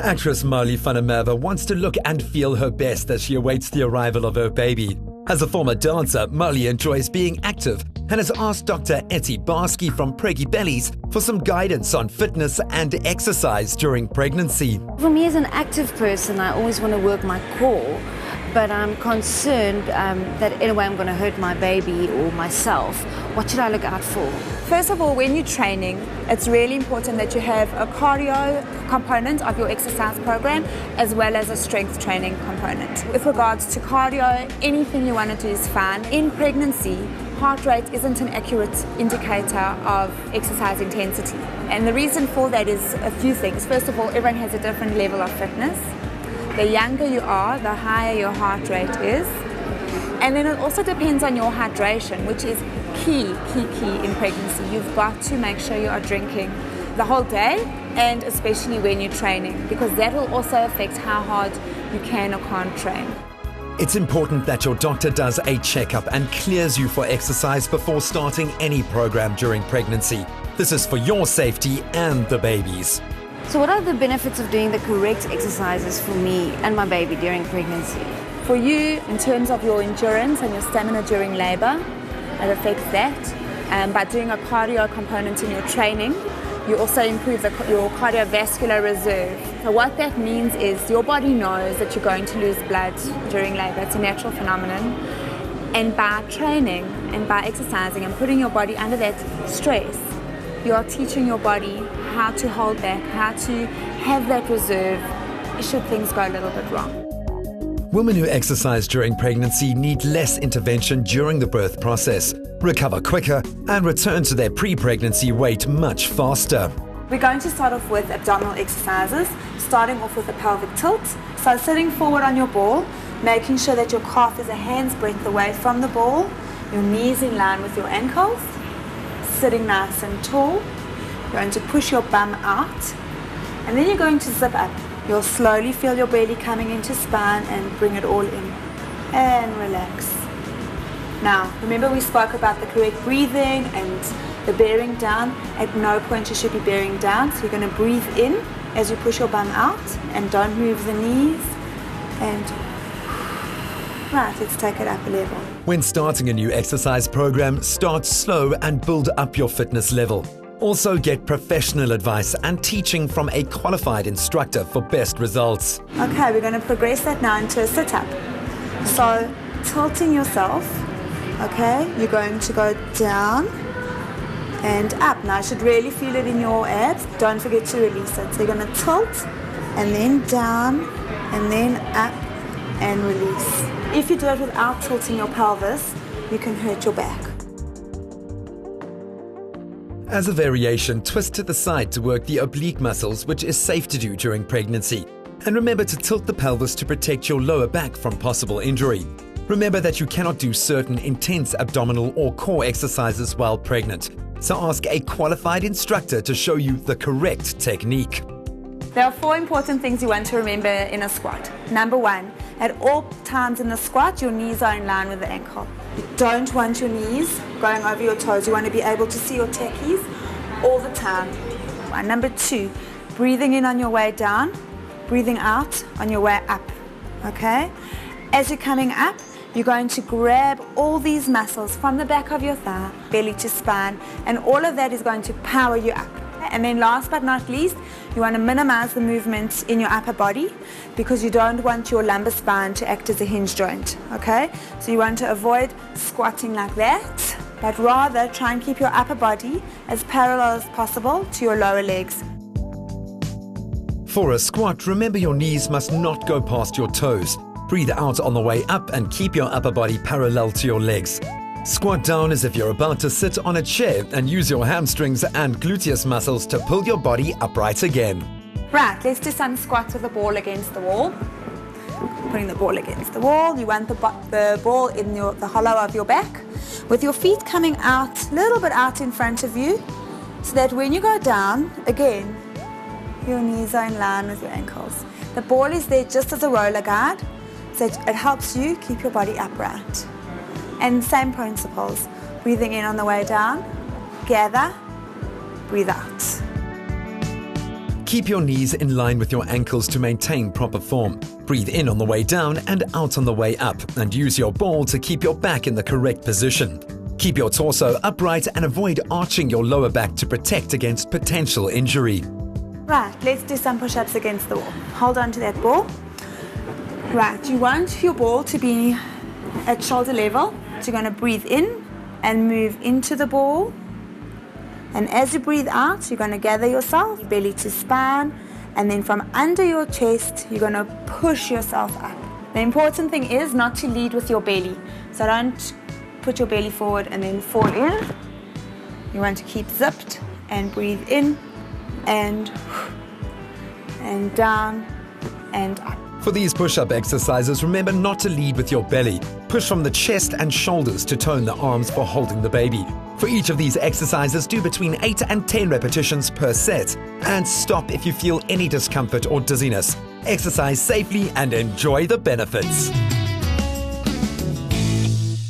Actress Marley van der Merwe wants to look and feel her best as she awaits the arrival of her baby. As a former dancer, Marley enjoys being active and has asked Dr. Etty Barsky from Preggy Bellies for some guidance on fitness and exercise during pregnancy. For me as an active person, I always want to work my core, but I'm concerned that in a way I'm going to hurt my baby or myself. What should I look out for? First of all, when you're training, it's really important that you have a cardio component of your exercise program as well as a strength training component. With regards to cardio, anything you want to do is fine. In pregnancy, heart rate isn't an accurate indicator of exercise intensity. And the reason for that is a few things. First of all, everyone has a different level of fitness. The younger you are, the higher your heart rate is. And then it also depends on your hydration, which is key in pregnancy. You've got to make sure you are drinking the whole day, and especially when you're training, because that will also affect how hard you can or can't train. It's important that your doctor does a checkup and clears you for exercise before starting any program during pregnancy. This is for your safety and the baby's. So what are the benefits of doing the correct exercises for me and my baby during pregnancy? For you, in terms of your endurance and your stamina during labor, it affects that. By doing a cardio component in your training, you also improve your cardiovascular reserve. So what that means is your body knows that you're going to lose blood during labor. It's a natural phenomenon. And by training and by exercising and putting your body under that stress, you are teaching your body how to hold back, how to have that reserve should things go a little bit wrong. Women who exercise during pregnancy need less intervention during the birth process, recover quicker, and return to their pre-pregnancy weight much faster. We're going to start off with abdominal exercises, starting off with a pelvic tilt. So sitting forward on your ball, making sure that your calf is a hand's breadth away from the ball, your knees in line with your ankles, sitting nice and tall. You're going to push your bum out, and then you're going to zip up. You'll slowly feel your belly coming into spine and bring it all in. And relax. Now, remember we spoke about the correct breathing and the bearing down. At no point you should be bearing down. So you're going to breathe in as you push your bum out and don't move the knees. And right, let's take it up a level. When starting a new exercise program, start slow and build up your fitness level. Also get professional advice and teaching from a qualified instructor for best results. Okay, we're going to progress that now into a sit-up. So tilting yourself, okay, you're going to go down and up. Now you should really feel it in your abs. Don't forget to release it. So you're going to tilt and then down and then up and release. If you do it without tilting your pelvis, you can hurt your back. As a variation, twist to the side to work the oblique muscles, which is safe to do during pregnancy. And remember to tilt the pelvis to protect your lower back from possible injury. Remember that you cannot do certain intense abdominal or core exercises while pregnant, so ask a qualified instructor to show you the correct technique. There are 4 important things you want to remember in a squat. Number 1, at all times in the squat, your knees are in line with the ankle. You don't want your knees going over your toes. You want to be able to see your tackies all the time. And number 2, breathing in on your way down, breathing out on your way up, okay? As you're coming up, you're going to grab all these muscles from the back of your thigh, belly to spine, and all of that is going to power you up. And then last but not least, you want to minimize the movement in your upper body because you don't want your lumbar spine to act as a hinge joint, okay? So you want to avoid squatting like that, but rather try and keep your upper body as parallel as possible to your lower legs. For a squat, remember your knees must not go past your toes. Breathe out on the way up and keep your upper body parallel to your legs. Squat down as if you're about to sit on a chair and use your hamstrings and gluteus muscles to pull your body upright again. Right, let's do some squats with the ball against the wall. Putting the ball against the wall, you want the ball in the hollow of your back, with your feet coming out, a little bit out in front of you, so that when you go down, again, your knees are in line with your ankles. The ball is there just as a roller guide, so it helps you keep your body upright. And same principles, breathing in on the way down, gather, breathe out. Keep your knees in line with your ankles to maintain proper form. Breathe in on the way down and out on the way up, and use your ball to keep your back in the correct position. Keep your torso upright and avoid arching your lower back to protect against potential injury. Right, let's do some push-ups against the wall. Hold on to that ball. Right, you want your ball to be at shoulder level. So you're going to breathe in and move into the ball. And as you breathe out, you're going to gather yourself, belly to spine, and then from under your chest, you're going to push yourself up. The important thing is not to lead with your belly. So don't put your belly forward and then fall in. You want to keep zipped and breathe in and down and up. For these push-up exercises, remember not to lead with your belly. Push from the chest and shoulders to tone the arms for holding the baby. For each of these exercises, do between 8 and 10 repetitions per set. And stop if you feel any discomfort or dizziness. Exercise safely and enjoy the benefits.